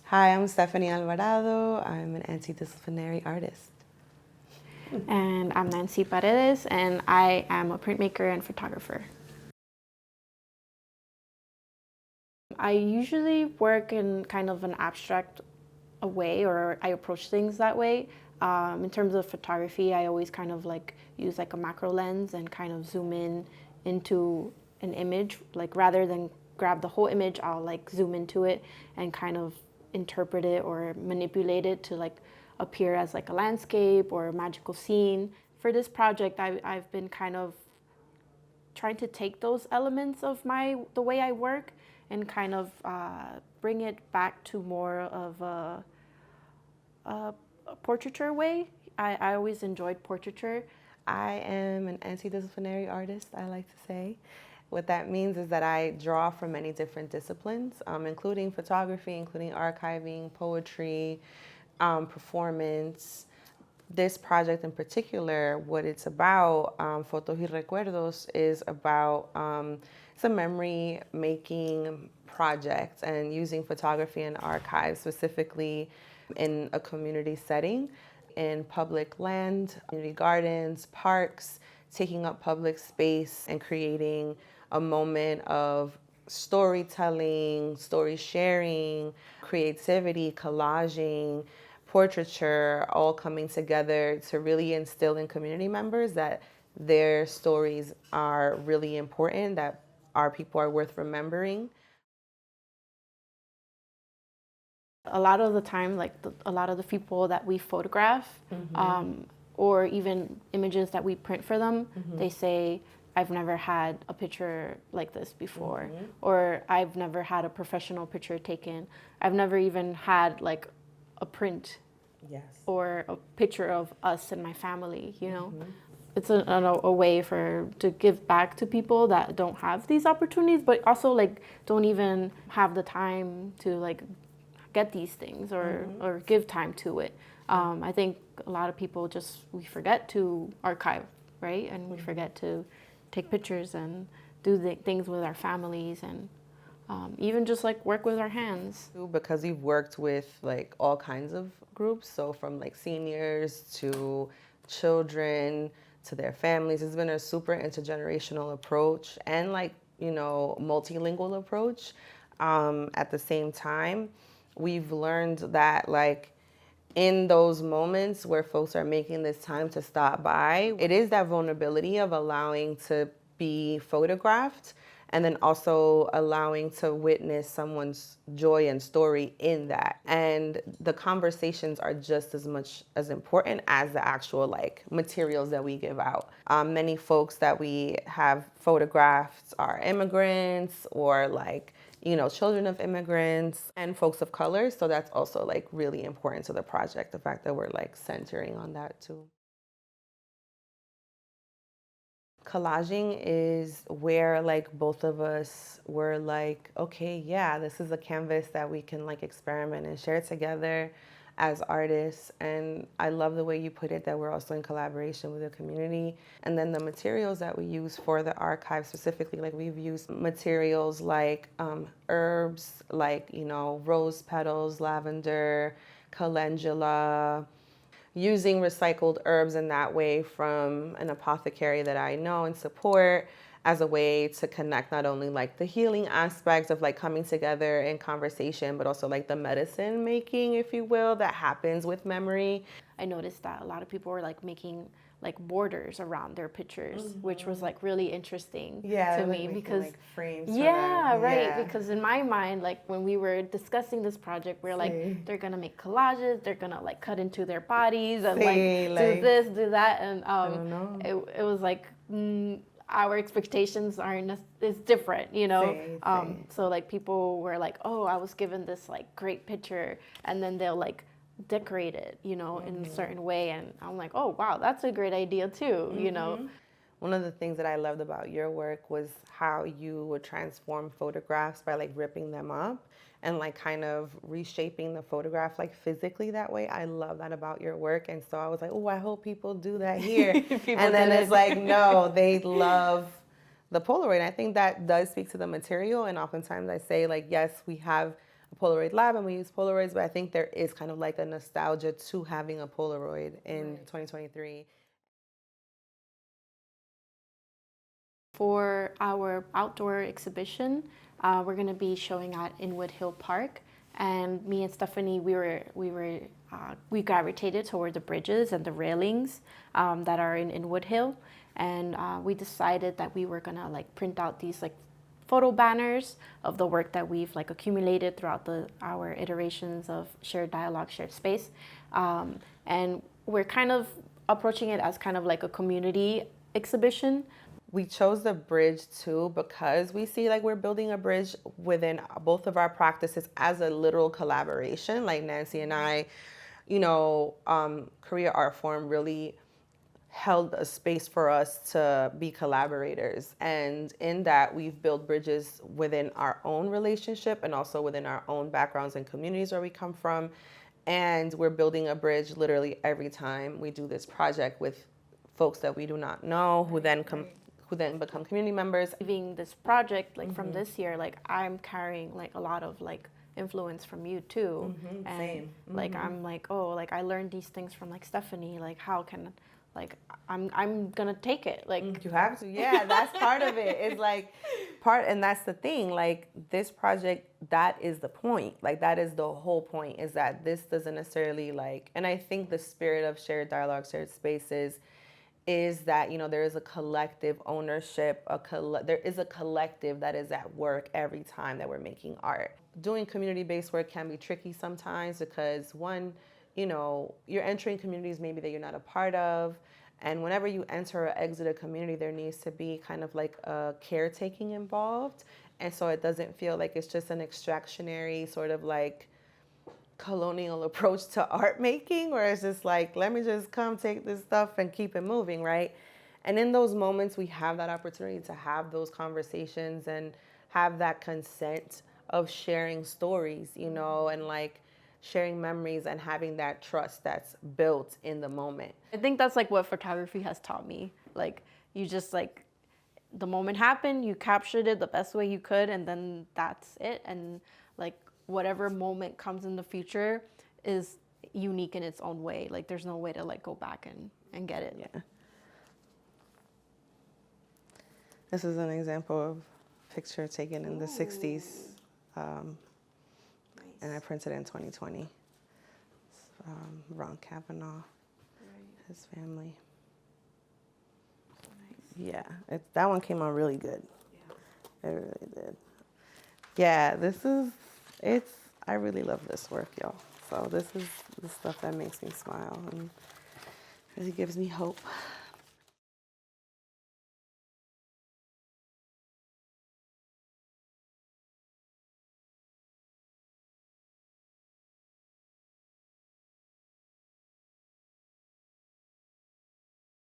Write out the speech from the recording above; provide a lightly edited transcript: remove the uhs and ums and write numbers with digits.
Hi, I'm Stephanie Alvarado. I'm an anti-disciplinary artist. And I'm Nancy Paredes, and I am a printmaker and photographer. I usually work in kind of an abstract way, or I approach things that way. In terms of photography, I always kind of like use like a macro lens and kind of zoom in into an image. Like rather than grab the whole image, I'll like zoom into it and kind of interpret it or manipulate it to like appear as like a landscape or a magical scene. For this project, I've been kind of trying to take those elements of the way I work and kind of bring it back to more of a portraiture way. I always enjoyed portraiture. I am an anti-disciplinary artist, I like to say. What that means is that I draw from many different disciplines, including photography, including archiving, poetry, performance. This project in particular, what it's about, Fotos y Recuerdos, is about it's a memory making project and using photography and archives specifically in a community setting, in public land, community gardens, parks, taking up public space and creating a moment of storytelling, story sharing, creativity, collaging, portraiture, all coming together to really instill in community members that their stories are really important, that our people are worth remembering. A lot of the time, like a lot of the people that we photograph, or even images that we print for them, they say, I've never had a picture like this before, or I've never had a professional picture taken. I've never even had like a print or a picture of us and my family, you know. It's a way to give back to people that don't have these opportunities, but also like don't even have the time to like get these things or give time to it. I think a lot of people we forget to archive, right? And we forget to take pictures and do things with our families and even just like work with our hands. Because we've worked with like all kinds of groups, so from like seniors to children to their families, it's been a super intergenerational approach and like, you know, multilingual approach. At the same time, we've learned that like in those moments where folks are making this time to stop by, it is that vulnerability of allowing to be photographed and then also allowing to witness someone's joy and story in that. And the conversations are just as much as important as the actual like materials that we give out. Many folks that we have photographed are immigrants or like, you know, children of immigrants and folks of color. So that's also like really important to the project, the fact that we're like centering on that too. Collaging is where like both of us were like, okay, yeah, this is a canvas that we can like experiment and share together as artists. And I love the way you put it, that we're also in collaboration with the community. And then the materials that we use for the archive specifically, like we've used materials like herbs, like, you know, rose petals, lavender, calendula, using recycled herbs in that way from an apothecary that I know and support as a way to connect not only like the healing aspects of like coming together in conversation, but also like the medicine making, if you will, that happens with memory. I noticed that a lot of people were like making like borders around their pictures, which was like really interesting to me because like frames because in my mind, like when we were discussing this project, we are like, they're gonna make collages, they're gonna like cut into their bodies and like do this, do that, and it was like our expectations is different, you know. So like people were like, oh, I was given this like great picture, and then they'll like decorate it, you know, in a certain way, and I'm like, oh wow, that's a great idea too, you know. One of the things that I loved about your work was how you would transform photographs by like ripping them up and like kind of reshaping the photograph like physically that way. I love that about your work. And so I was like, oh, I hope people do that here. And then it's like, no, they love the Polaroid. I think that does speak to the material. And oftentimes I say like, yes, we have a Polaroid lab and we use Polaroids, but I think there is kind of like a nostalgia to having a Polaroid in 2023. For our outdoor exhibition, we're going to be showing at Inwood Hill Park, and me and Stephanie, we gravitated toward the bridges and the railings that are in Inwood Hill, and we decided that we were gonna like print out these like photo banners of the work that we've like accumulated throughout our iterations of shared dialogue, shared space, and we're kind of approaching it as kind of like a community exhibition. We chose the bridge too because we see like we're building a bridge within both of our practices as a literal collaboration. Like Nancy and I, Korea Art Form really held a space for us to be collaborators. And in that, we've built bridges within our own relationship and also within our own backgrounds and communities where we come from. And we're building a bridge literally every time we do this project with folks that we do not know who then become community members. Leaving this project like from this year, like I'm carrying like a lot of like influence from you too. And same. like I'm like, oh, like I learned these things from like Stephanie, like how can like I'm gonna take it, like you have to. Yeah, that's part of it. It's like and that's the thing, like this project, that is the point, like that is the whole point, is that this doesn't necessarily like, and I think the spirit of shared dialogue, shared spaces is that, there is a collective ownership, there is a collective that is at work every time that we're making art. Doing community-based work can be tricky sometimes because one, you're entering communities maybe that you're not a part of, and whenever you enter or exit a community, there needs to be kind of like a caretaking involved, and so it doesn't feel like it's just an extractionary sort of like colonial approach to art making, where it's just like, let me just come take this stuff and keep it moving, right? And in those moments, we have that opportunity to have those conversations and have that consent of sharing stories, and like sharing memories and having that trust that's built in the moment. I think that's like what photography has taught me. Like you just like, the moment happened, you captured it the best way you could, and then that's it. And like whatever moment comes in the future is unique in its own way. Like there's no way to like go back and get it. Yeah. This is an example of a picture taken in the 60s. And I printed it in 2020. Ron Kavanaugh, his family. Nice. Yeah, that one came out really good. Yeah. It really did. Yeah, I really love this work, y'all. So this is the stuff that makes me smile and really gives me hope.